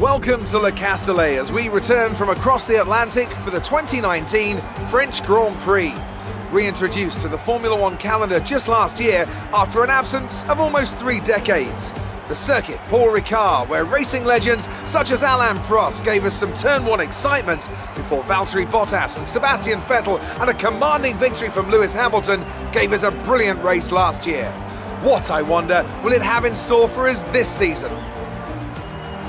Welcome to Le Castellet as we return from across the Atlantic for the 2019 French Grand Prix. Reintroduced to the Formula One calendar just last year after an absence of almost 3 decades. The circuit, Paul Ricard, where racing legends such as Alain Prost gave us some Turn 1 excitement before Valtteri Bottas and Sebastian Vettel and a commanding victory from Lewis Hamilton gave us a brilliant race last year. What, I wonder, will it have in store for us this season?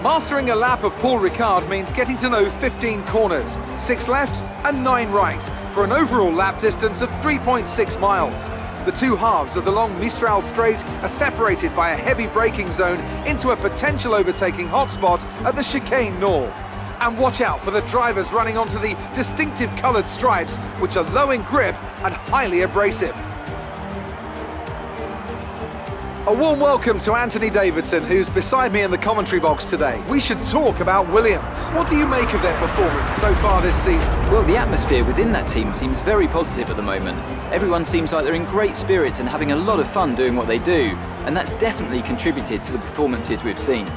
Mastering a lap of Paul Ricard means getting to know 15 corners, 6 left and 9 right, for an overall lap distance of 3.6 miles. The two halves of the long Mistral Straight are separated by a heavy braking zone into a potential overtaking hotspot at the Chicane Nord. And watch out for the drivers running onto the distinctive coloured stripes, which are low in grip and highly abrasive. A warm welcome to Anthony Davidson, who's beside me in the commentary box today. We should talk about Williams. What do you make of their performance so far this season? Well, the atmosphere within that team seems very positive at the moment. Everyone seems like they're in great spirits and having a lot of fun doing what they do, and that's definitely contributed to the performances we've seen.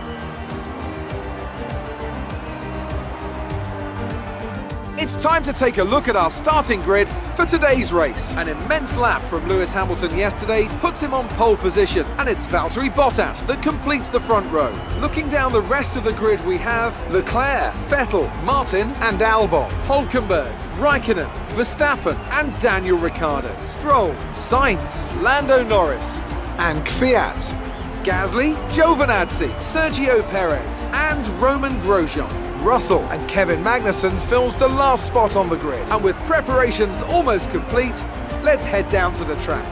It's time to take a look at our starting grid for today's race. An immense lap from Lewis Hamilton yesterday puts him on pole position, and it's Valtteri Bottas that completes the front row. Looking down the rest of the grid, we have Leclerc, Vettel, Martin and Albon, Hülkenberg, Raikkonen, Verstappen and Daniel Ricciardo, Stroll, Sainz, Lando Norris and Kvyat, Gasly, Giovinazzi, Sergio Perez and Romain Grosjean. Russell and Kevin Magnussen fills the last spot on the grid. And with preparations almost complete, let's head down to the track.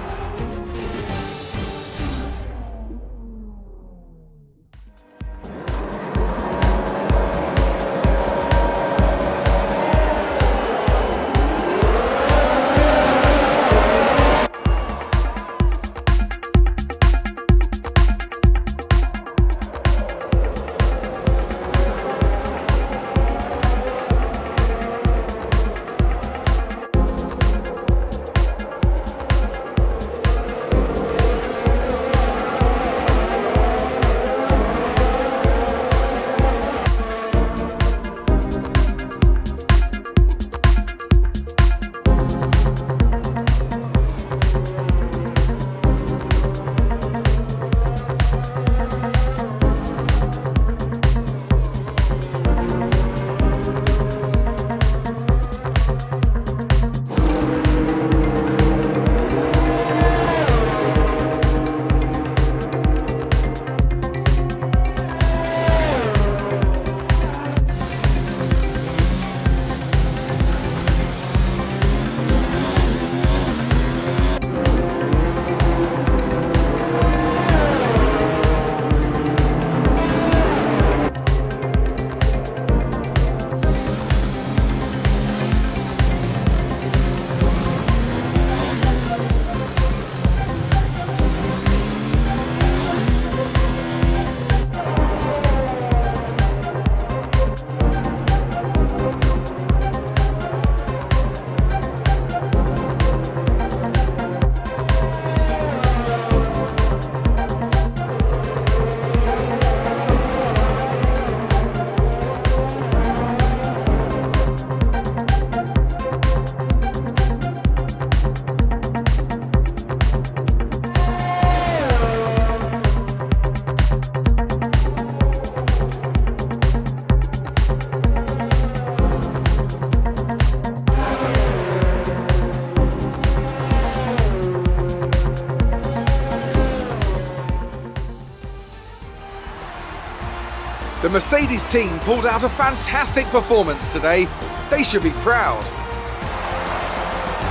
The Mercedes team pulled out a fantastic performance today. They should be proud.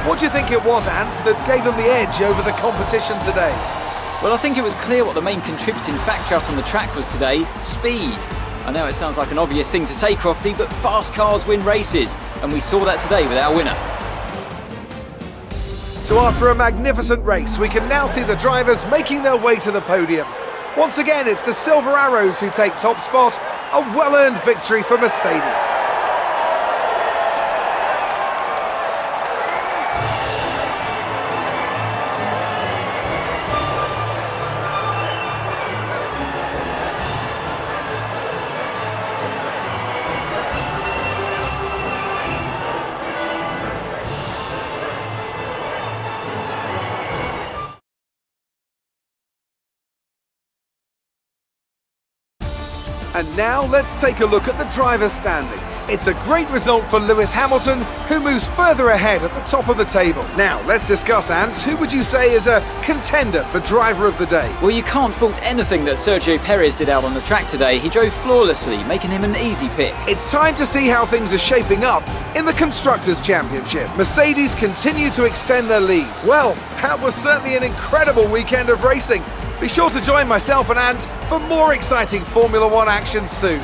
What do you think it was, Ant, that gave them the edge over the competition today? Well, I think it was clear what the main contributing factor out on the track was today: speed. I know it sounds like an obvious thing to say, Crofty, but fast cars win races, and we saw that today with our winner. So after a magnificent race, we can now see the drivers making their way to the podium. Once again, it's the Silver Arrows who take top spot, a well-earned victory for Mercedes. And now let's take a look at the driver's standings. It's a great result for Lewis Hamilton, who moves further ahead at the top of the table. Now let's discuss, Ant, who would you say is a contender for driver of the day? Well, you can't fault anything that Sergio Perez did out on the track today. He drove flawlessly, making him an easy pick. It's time to see how things are shaping up in the Constructors' Championship. Mercedes continue to extend their lead. Well, that was certainly an incredible weekend of racing. Be sure to join myself and Ant for more exciting Formula One action soon.